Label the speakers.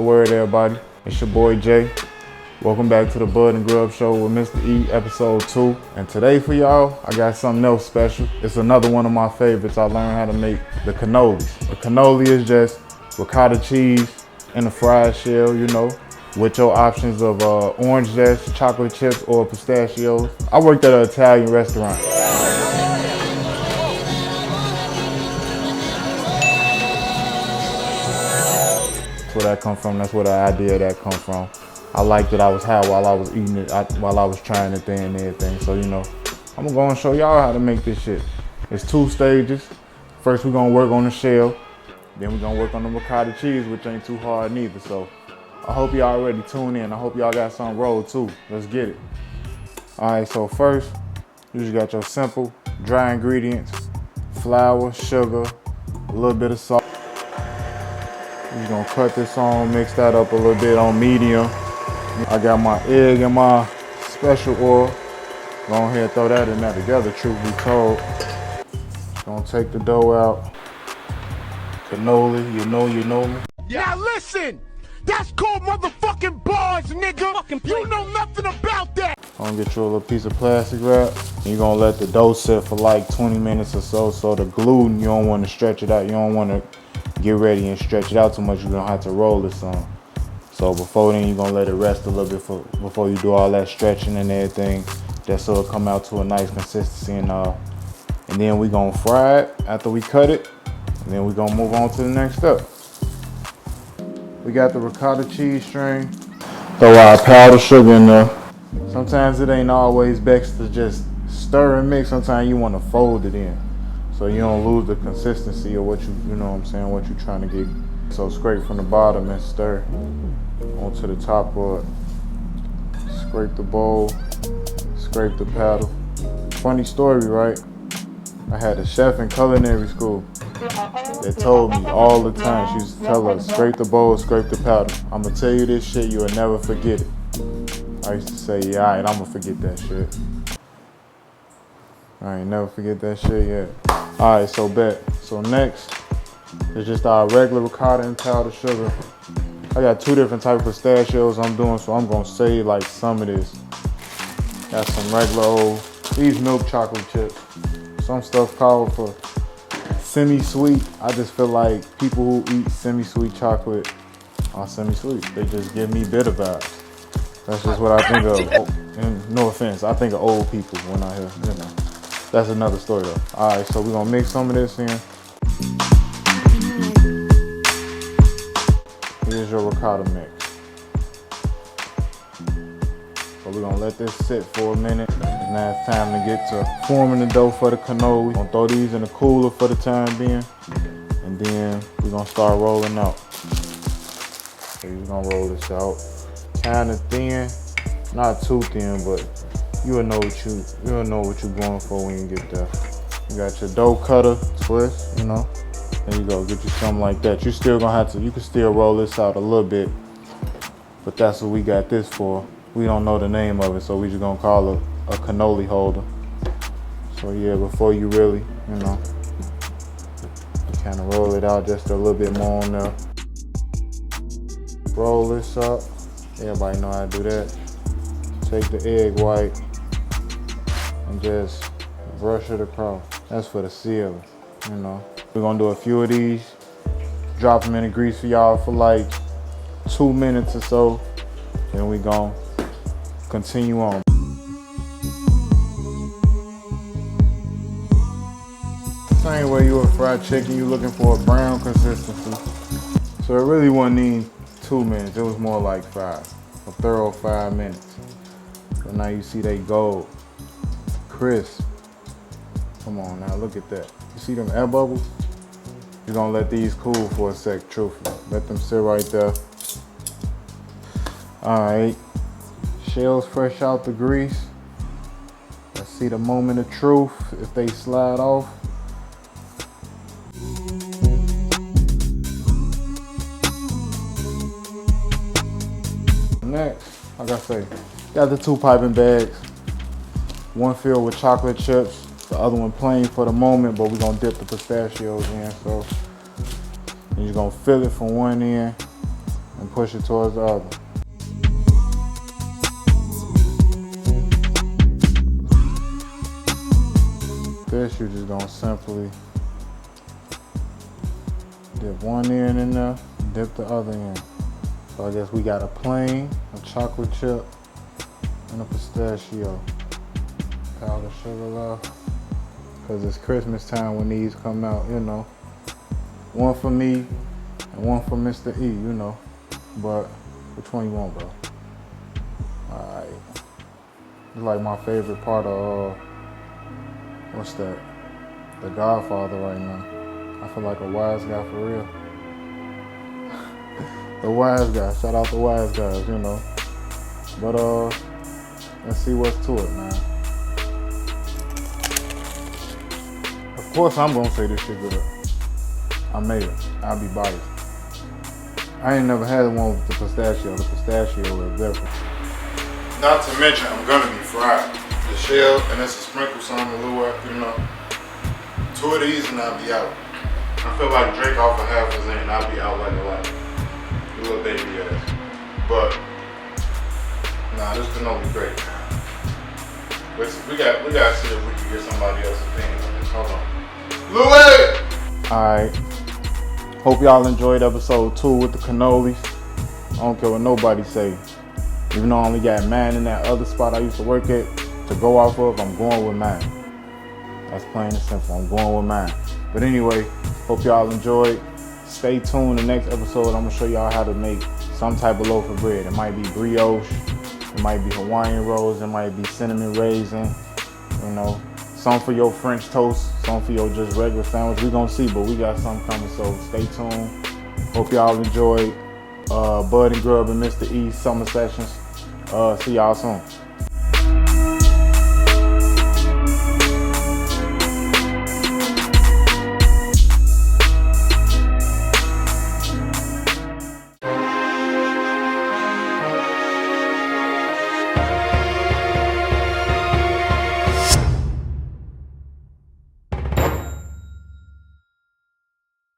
Speaker 1: word, everybody? It's your boy Jay. Welcome back to the Bud and Grub Show with Mr. E, episode 2. And today for y'all, I got something else special. It's another one of my favorites. I learned how to make the cannolis. The cannoli is just ricotta cheese in a fried shell, you know, with your options of orange zest, chocolate chips, or pistachios. I worked at an Italian restaurant. That's where that come from. That's where the idea of that come from. I liked that I was high while I was eating it, while I was trying the thing and everything. So, you know, I'm gonna go and show y'all how to make this shit. It's 2 stages. First, we're gonna work on the shell. Then we're gonna work on the ricotta cheese, which ain't too hard neither. So I hope y'all already tuned in. I hope y'all got something rolled too. Let's get it. All right, so first, you just got your simple dry ingredients: flour, sugar, a little bit of salt. You're gonna cut this on, mix that up a little bit on medium. I got my egg and my special oil. Go ahead and throw that in there together, truth be told. Gonna take the dough out. Cannoli, you know me.
Speaker 2: Now listen, that's called motherfucking bars, nigga. You know nothing about that.
Speaker 1: Gonna get you a little piece of plastic wrap. You're gonna let the dough sit for like 20 minutes or so. So the gluten, you don't wanna stretch it out. You don't wanna get ready and stretch it out too much. You're gonna have to roll this on. So before then, you're gonna let it rest a little bit before you do all that stretching and everything. Just so it'll come out to a nice consistency and then we're gonna fry it after we cut it. And then we're gonna move on to the next step. We got the ricotta cheese string. Throw our powdered sugar in there. Sometimes it ain't always best to just stir and mix. Sometimes you wanna fold it in, so you don't lose the consistency of what you know what I'm saying, what you're trying to get. So scrape from the bottom and stir onto the top of it. Scrape the bowl, scrape the paddle. Funny story, right? I had a chef in culinary school that told me all the time. She used to tell us, scrape the bowl, scrape the paddle. I'm gonna tell you this shit, you'll never forget it. I used to say, yeah, alright, I'm gonna forget that shit. I ain't never forget that shit yet. Alright, so bet. So next is just our regular ricotta and powdered sugar. I got 2 different types of pistachios I'm doing, so I'm gonna save like some of this. Got some regular old, these milk chocolate chips. Some stuff called for semi-sweet. I just feel like people who eat semi-sweet chocolate are semi-sweet. They just give me bitter vibes. That's just what I think of. And no offense, I think of old people when I hear, you know. That's another story though. All right, so we're gonna mix some of this in. Here's your ricotta mix. So we're gonna let this sit for a minute. And now it's time to get to forming the dough for the cannoli. We're gonna throw these in the cooler for the time being. And then we're gonna start rolling out. So you're gonna roll this out. Kind of thin, not too thin, but you'll know what you're going for when you get there. You got your dough cutter, twist, you know. There you go, get you something like that. You're still gonna have to, you can still roll this out a little bit, but that's what we got this for. We don't know the name of it, so we just gonna call it a cannoli holder. So yeah, before you really, you know, you kind of roll it out just a little bit more on there. Roll this up. Everybody know how to do that. Take the egg white and just brush it across. That's for the sealing, you know. We're gonna do a few of these, drop them in the grease for y'all for like 2 minutes or so. Then we gonna continue on. Same way you would fry chicken, you looking for a brown consistency. So it really wasn't even 2 minutes, it was more like 5, a thorough 5 minutes. So now you see they gold, crisp. Come on now, look at that. You see them air bubbles? You're gonna let these cool for a sec, truthfully. Let them sit right there. All right, shells fresh out the grease. Let's see the moment of truth, if they slide off. Next, like I say, got the 2 piping bags. One filled with chocolate chips, the other one plain for the moment, but we're gonna dip the pistachios in. So you're just gonna fill it from one end and push it towards the other. This you're just gonna simply dip one end in there, dip the other end. So I guess we got a plain, a chocolate chip, and a pistachio. Powder sugar off. Cause it's Christmas time when these come out, you know. One for me and one for Mr. E, you know. But which one you want, bro? Alright. It's like my favorite part of what's that? The Godfather right now. I feel like a wise guy for real. The wise guy. Shout out the wise guys, you know. But let's see what's to it, man. Of course I'm gonna say this shit good. I made it. I'll be biased. I ain't never had one with the pistachio. The pistachio is different. Not to mention I'm gonna be fried. The shell and it's a sprinkle some Lua, you know. 2 of these and I'll be out. I feel like drink off a half a zen and I'll be out like a lot. Little baby ass. But nah, this cannoli great. We gotta see if we can get somebody else's opinion on this. Hold on. Louis! Alright. Hope y'all enjoyed episode 2 with the cannolis. I don't care what nobody say. Even though I only got mine in that other spot I used to work at to go off of, I'm going with mine. That's plain and simple. I'm going with mine. But anyway, hope y'all enjoyed. Stay tuned. The next episode, I'm gonna show y'all how to make some type of loaf of bread. It might be brioche, it might be Hawaiian rolls, it might be cinnamon raisin, you know, some for your French toast, some for your just regular sandwich. We gonna see, but we got something coming, so stay tuned. Hope y'all enjoyed Bud and Grub and Mr. E summer sessions. See y'all soon.